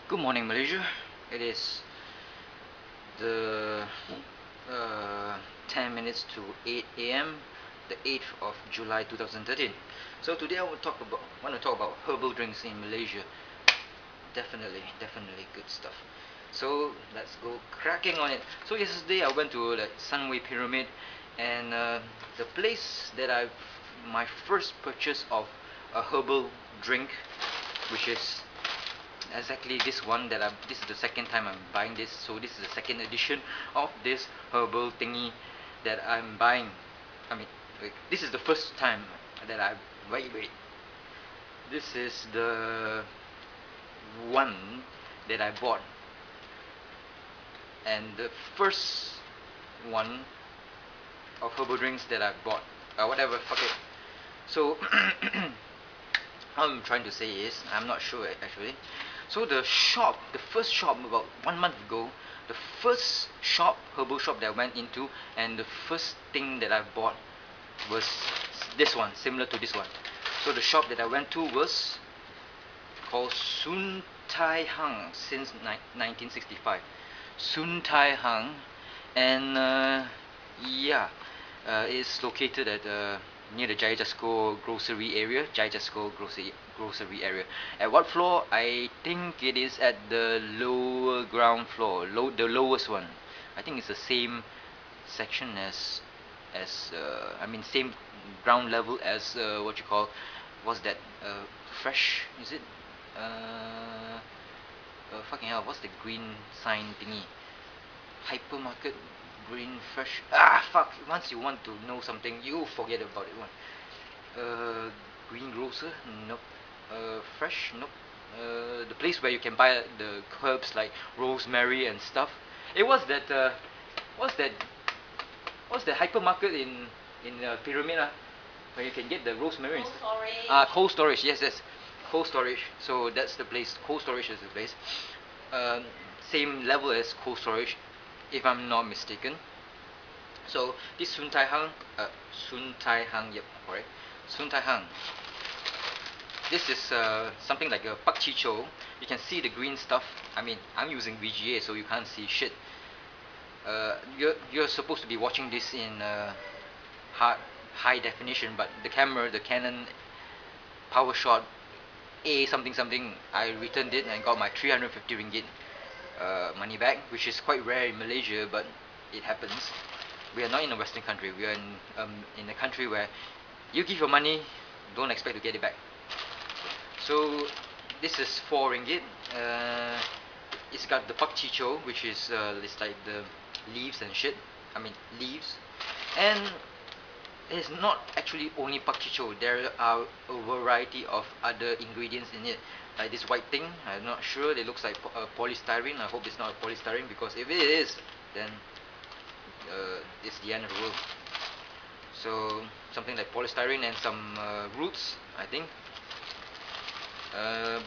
Good morning, Malaysia. It is the 10 minutes to 8 a.m., the 8th of July 2013. So today I want to talk about herbal drinks in Malaysia. Definitely good stuff. So let's go cracking on it. So yesterday I went to the Sunway Pyramid, and the place that my first purchase of a herbal drink, which is exactly this one that this is the second time I'm buying this. So this is the second edition of this herbal thingy that I'm buying. I mean, this is the first time that I wait. This is the one that I bought, and the first one of herbal drinks that I bought. Whatever, fuck it. So what I'm trying to say is, I'm not sure actually. So the first shop about 1 month ago, the first herbal shop that I went into, and the first thing that I bought was this one, similar to this one. So the shop that I went to was called Sun Tai Hang since 1965. Sun Tai Hang, and yeah, it's located at near the Gerryko grocery area. Grocery area. At what floor? I think it is at the lower ground floor, the lowest one. I think it's the same section I mean same ground level as what you call, what's that? Fresh? Is it? Fucking hell! What's the green sign thingy? Hypermarket, green, fresh. Fuck! Once you want to know something, you forget about it one. Greengrocer? Nope. Fresh? Nope. The place where you can buy the herbs like rosemary and stuff. It was that. What's that? What's the hypermarket in Pyramid? Where you can get the rosemary and stuff. Cold storage. Yes. Cold storage. So that's the place. Cold storage is the place. Same level as cold storage, if I'm not mistaken. So this Sun Tai Hang, yep, correct. Sun Tai Hang. This is something like a pak chicho. You can see the green stuff. I mean, I'm using VGA, so you can't see shit. You're supposed to be watching this in high definition, but the Canon PowerShot A something, I returned it and got my 350 ringgit money back, which is quite rare in Malaysia, but it happens. We are not in a Western country. We are in a country where you give your money, don't expect to get it back. So this is 4 ringgit. It's got the pak chicho, which is it's like the leaves and shit. I mean leaves, and it's not actually only pak chicho. There are a variety of other ingredients in it, like this white thing. I'm not sure. It looks like polystyrene. I hope it's not polystyrene, because if it is, then it's the end of the world. So something like polystyrene and some roots, I think.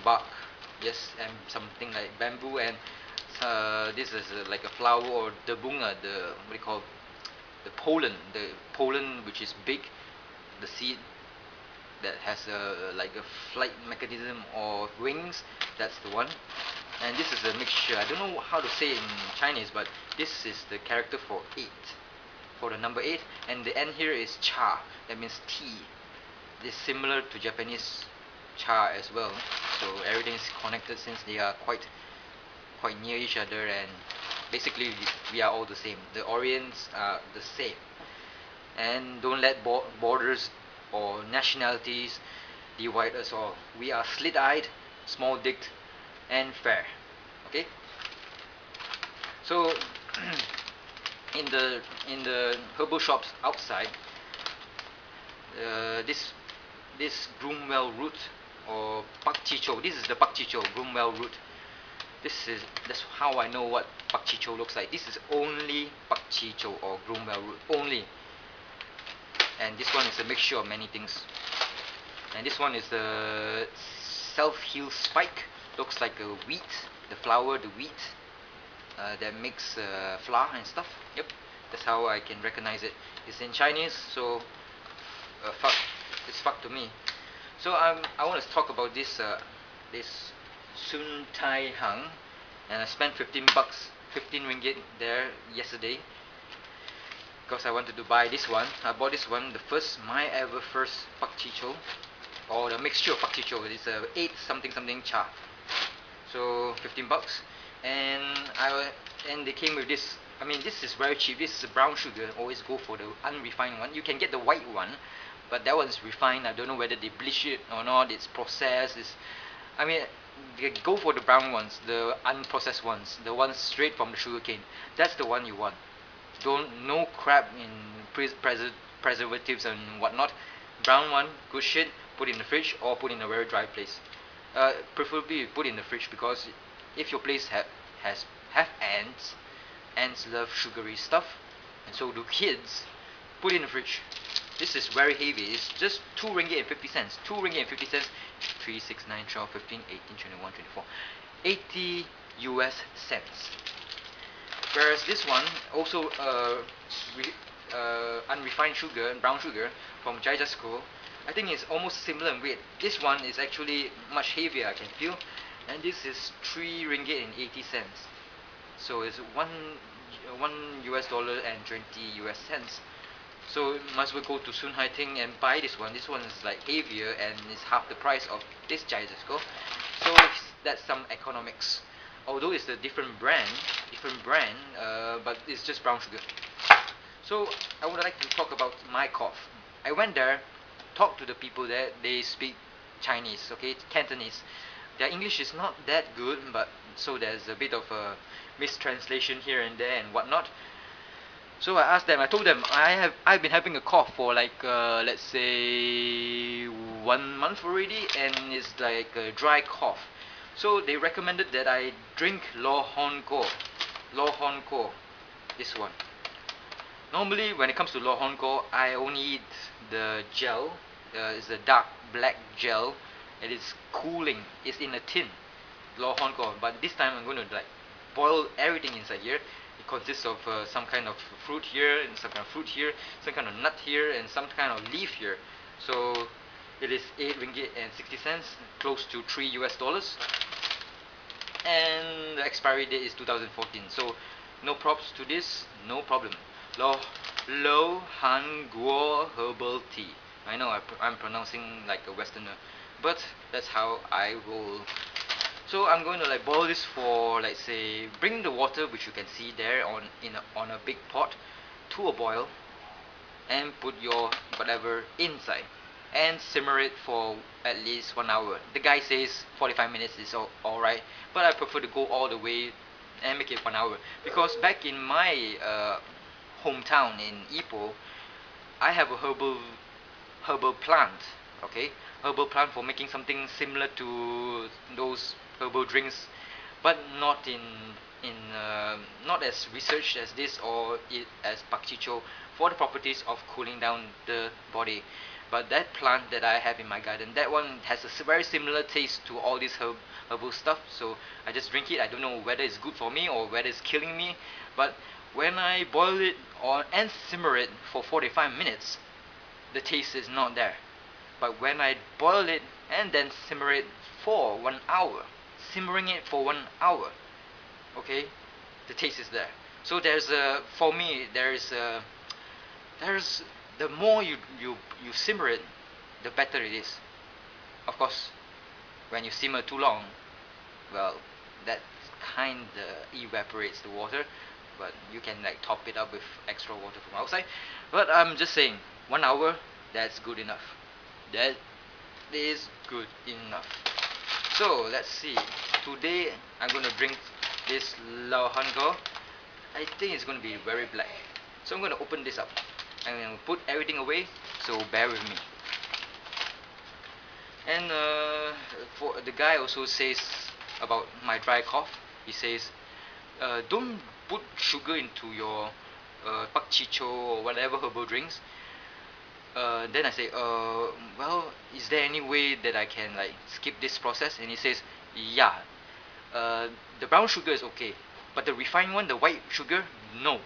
Bark, yes, and something like bamboo, and this is like a flower, or the bunga, the what do you call, the pollen which is big, the seed that has like a flight mechanism or wings. That's the one. And this is a mixture. I don't know how to say it in Chinese, but this is the character for 8, for the number 8, and the end here is cha. That means tea. This is similar to Japanese cha as well. So everything is connected, since they are quite near each other, and basically we are all the same. The Orients are the same, and don't let borders or nationalities divide us all. We are slit-eyed, small-dicked, and fair. Okay. So in the herbal shops outside, this broomwell root, or pak chicho. This is the pak chicho, broomwell root. That's how I know what pak chicho looks like. This is only pak chicho or broomwell root only, and this one is a mixture of many things. And this one is the self-heal spike. Looks like a wheat, the flour, the wheat that makes flour and stuff. Yep, that's how I can recognize it. It's in Chinese, so fuck, it's fuck to me. So I want to talk about this Sun Tai Hang, and I spent 15 bucks, 15 ringgit there yesterday because I wanted to buy this one. I bought this one, the first, my ever first pak chicho, or the mixture of pak chicho. It's a 8 something something cha. So 15 bucks, and they came with this. I mean, this is very cheap. This is a brown sugar. Always go for the unrefined one. You can get the white one, but that one's refined. I don't know whether they bleach it or not. It's processed. I mean, they go for the brown ones, the unprocessed ones, the ones straight from the sugar cane. That's the one you want. No crap in preservatives and whatnot. Brown one, good shit. Put in the fridge or put in a very dry place. Preferably put in the fridge, because if your place have ants, ants love sugary stuff, and so do kids. Put in the fridge. This is very heavy. It's just 2 ringgit and 50 cents. 2 ringgit and 50 cents. 3, 6, 9, 12, 15, 18, 21, 24. 80 US cents. Whereas this one, also unrefined sugar, brown sugar from Gerryko, I think it's almost similar in weight. This one is actually much heavier, I can feel, and this is 3 ringgit and 80 cents. So it's one US dollar and 20 US cents. So must we go to Sun Hai Ting and buy this one. This one is like heavier and is half the price of this Gerryko. So that's some economics. Although it's a different brand, but it's just brown sugar. So I would like to talk about my cough. I went there, talked to the people there. They speak Chinese, okay, Cantonese. Their English is not that good, but so there's a bit of a mistranslation here and there and whatnot. So I asked them, I told them I've been having a cough for like let's say 1 month already, and it's like a dry cough. So they recommended that I drink Lo Hon Goa. Lo Hon Goa, this one. Normally when it comes to Lo Hon Goa, I only eat the gel. It's a dark black gel. It is cooling. It's in a tin. Lo Hon Goa. But this time I'm going to like boil everything inside here. It consists of some kind of fruit here, and some kind of fruit here, some kind of nut here, and some kind of leaf here. So it is 8 ringgit and 60 cents, close to 3 US dollars. And the expiry date is 2014. So no props to this, no problem. Lo Hon Goa Herbal Tea. I know I'm pronouncing like a Westerner, but that's how I roll. So I'm going to like boil this for, like, say, bring the water, which you can see there on a big pot, to a boil, and put your whatever inside and simmer it for at least 1 hour. The guy says 45 minutes is alright, but I prefer to go all the way and make it 1 hour, because back in my hometown in Ipoh, I have a herbal plant, okay, herbal plant for making something similar to those herbal drinks, but not not as researched as this, or as pak chicho, for the properties of cooling down the body. But that plant that I have in my garden, that one has a very similar taste to all this herbal stuff. So I just drink it. I don't know whether it's good for me or whether it's killing me, but when I boil it and simmer it for 45 minutes, the taste is not there. But when I boil it and then simmer it for 1 hour, simmering it for 1 hour, okay, the taste is there. So for me, there's the more you simmer it, the better it is. Of course, when you simmer too long, well, that kinda evaporates the water, but you can like top it up with extra water from outside. But I'm just saying, 1 hour, that's good enough. That is good enough. So let's see. Today I'm going to drink this Lo Hon Goa. I think it's going to be very black. So I'm going to open this up. I'm going to put everything away, so bear with me. And for the guy also says about my dry cough. He says, don't put sugar into your pak chicho or whatever herbal drinks. Then I say, well, is there any way that I can like skip this process? And he says, yeah, the brown sugar is okay, but the refined one, the white sugar, no,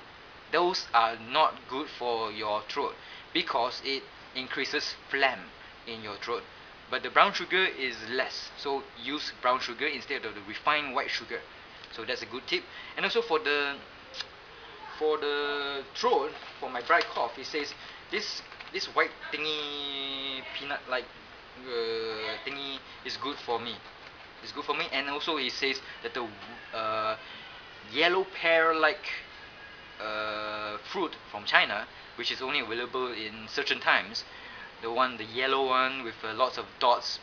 those are not good for your throat, because it increases phlegm in your throat. but the brown sugar is less. So use brown sugar instead of the refined white sugar. So that's a good tip. And also for the throat, for my dry cough, it says this white thingy peanut like thingy is good for me. It's good for me. And also it says that the yellow pear like fruit from China, which is only available in certain times, the yellow one with lots of dots,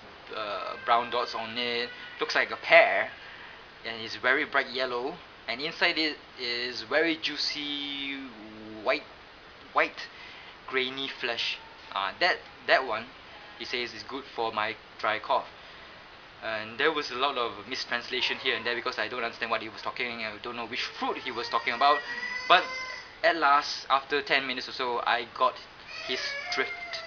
brown dots on it, looks like a pear, and it's very bright yellow, and inside it is very juicy white grainy flesh. That one, he says, is good for my dry cough. And there was a lot of mistranslation here and there because I don't understand what he was talking. I don't know which fruit he was talking about. But at last, after 10 minutes or so, I got his drift.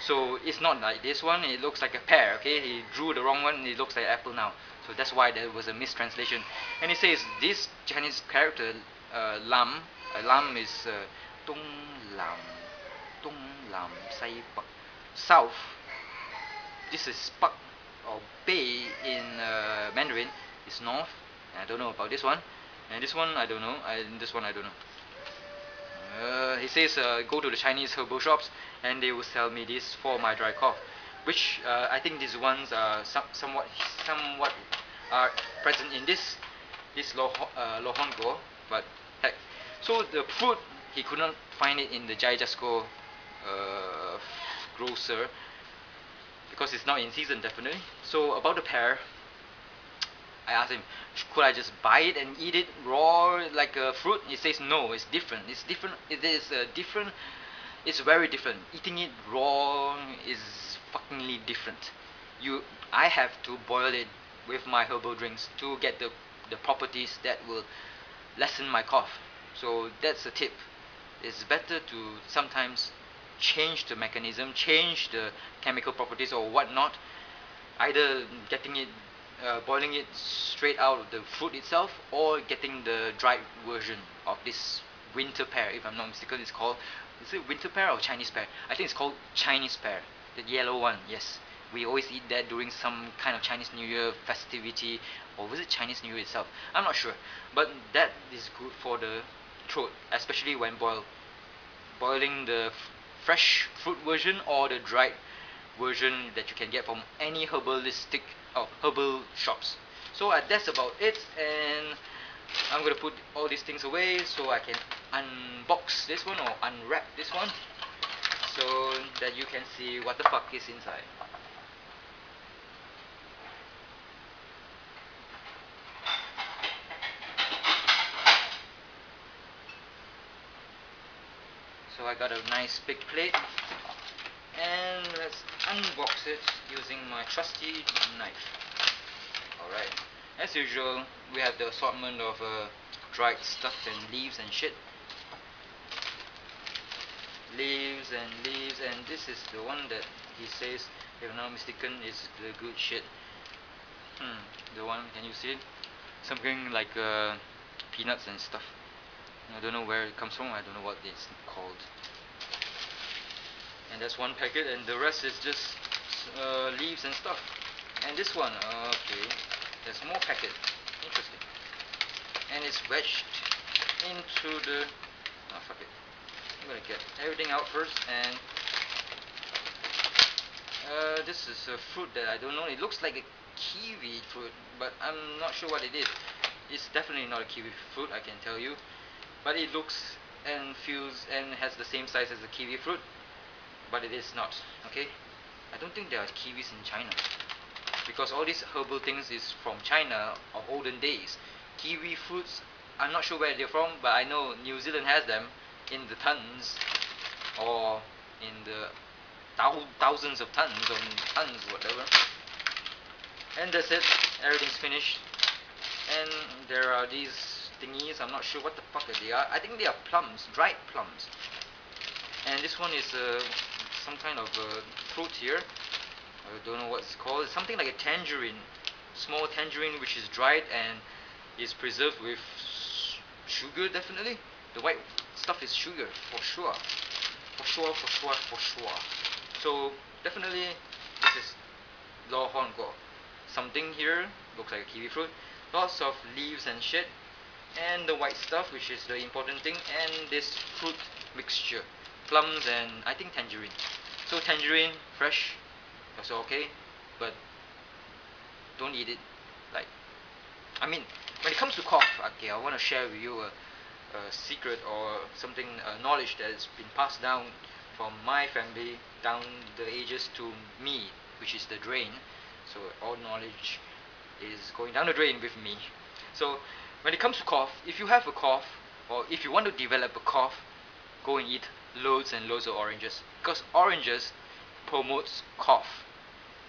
So it's not like this one, it looks like a pear, okay? He drew the wrong one, it looks like apple now. So that's why there was a mistranslation. And he says this Chinese character, lam is Dong Lam, Sai Pak, south. This is Pak or Bei in Mandarin is north. I don't know about this one. And this one I don't know. This one I don't know. He says go to the Chinese herbal shops and they will sell me this for my dry cough, which I think these ones are somewhat are present in this Lo Hon Goa, but heck. So the fruit, he could not find it in the Jai Jasco grocer because it's not in season definitely. So about the pear, I asked him, could I just buy it and eat it raw like a fruit? He says no, it's different. It's different. It is different. It's very different. Eating it raw is fuckingly different. I have to boil it with my herbal drinks to get the properties that will lessen my cough. So that's a tip. It's better to sometimes change the mechanism, change the chemical properties or whatnot. Either getting it boiling it straight out of the fruit itself, or getting the dried version of this winter pear. If I'm not mistaken, it's called, is it winter pear or Chinese pear? I think it's called Chinese pear, the yellow one. Yes, we always eat that during some kind of Chinese New Year festivity, or was it Chinese New Year itself? I'm not sure, but that is good for the throat, especially when boiling the fresh fruit version or the dried version that you can get from any herbalistic or herbal shops. So that's about it, and I'm gonna put all these things away so I can unbox this one or unwrap this one so that you can see what the fuck is inside. So I got a nice big plate, and let's unbox it using my trusty knife. Alright, as usual, we have the assortment of dried stuff and leaves and shit. Leaves, and this is the one that he says, if I'm not mistaken, is the good shit. The one, can you see it? Something like peanuts and stuff. I don't know where it comes from, I don't know what it's called. And that's one packet, and the rest is just leaves and stuff. And this one, okay, there's more packet. Interesting. And it's wedged into the, oh fuck it, I'm gonna get everything out first. And this is a fruit that I don't know. It looks like a kiwi fruit, but I'm not sure what it is. It's definitely not a kiwi fruit, I can tell you, but it looks and feels and has the same size as a kiwi fruit, but it is not. Okay, I don't think there are kiwis in China, because all these herbal things is from China of olden days. Kiwi fruits, I'm not sure where they're from, but I know New Zealand has them in the tons, or in the thousands of tons, or tons, whatever. And that's it, everything's finished. And there are these thingies, I'm not sure what the fuck they are. I think they are plums, dried plums. And this one is some kind of fruit here. I don't know what it's called. It's something like a tangerine, small tangerine, which is dried and is preserved with sugar. Definitely, the white stuff is sugar for sure, for sure. So definitely, this is Lo Hon Goa. Something here looks like a kiwi fruit, lots of leaves and shit, and the white stuff, which is the important thing, and this fruit mixture, plums and I think tangerine. So tangerine fresh, also okay, but don't eat it. Like, I mean, when it comes to cough, okay, I want to share with you a secret or something, knowledge that has been passed down from my family down the ages to me, which is the drain. So all knowledge is going down the drain with me. So when it comes to cough, if you have a cough or if you want to develop a cough, go and eat loads and loads of oranges, because oranges promotes cough.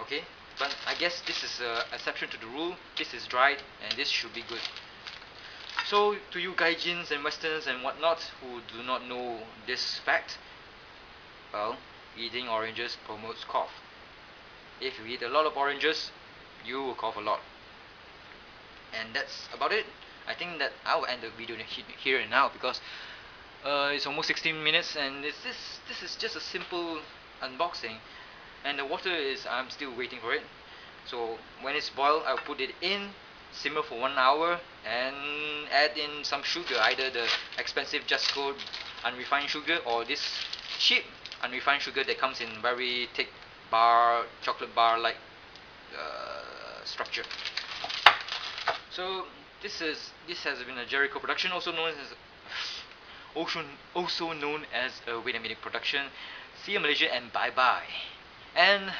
Okay, but I guess this is an exception to the rule. This is dried and this should be good. So to you gaijins and westerners and whatnot who do not know this fact, well, eating oranges promotes cough. If you eat a lot of oranges, you will cough a lot. And that's about it. I think that I will end the video here and now, because it's almost 16 minutes and this is just a simple unboxing, and the water is, I'm still waiting for it. So when it's boiled, I'll put it in, simmer for 1 hour, and add in some sugar, either the expensive Gerryko unrefined sugar or this cheap unrefined sugar that comes in very thick bar, chocolate bar like structure. So this has been a Gerryko production, also known as a Wait a Minute production. See you Malaysia, and bye bye. And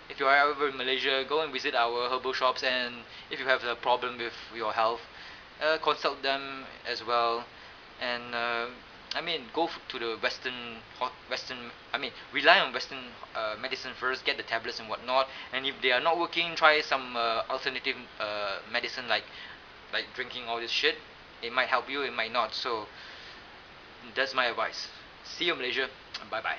if you are ever in Malaysia, go and visit our herbal shops, and if you have a problem with your health, consult them as well. And I mean, to the rely on Western medicine first, get the tablets and whatnot. And if they are not working, try some alternative medicine, like drinking all this shit. It might help you, it might not. So that's my advice. See you Malaysia, bye bye.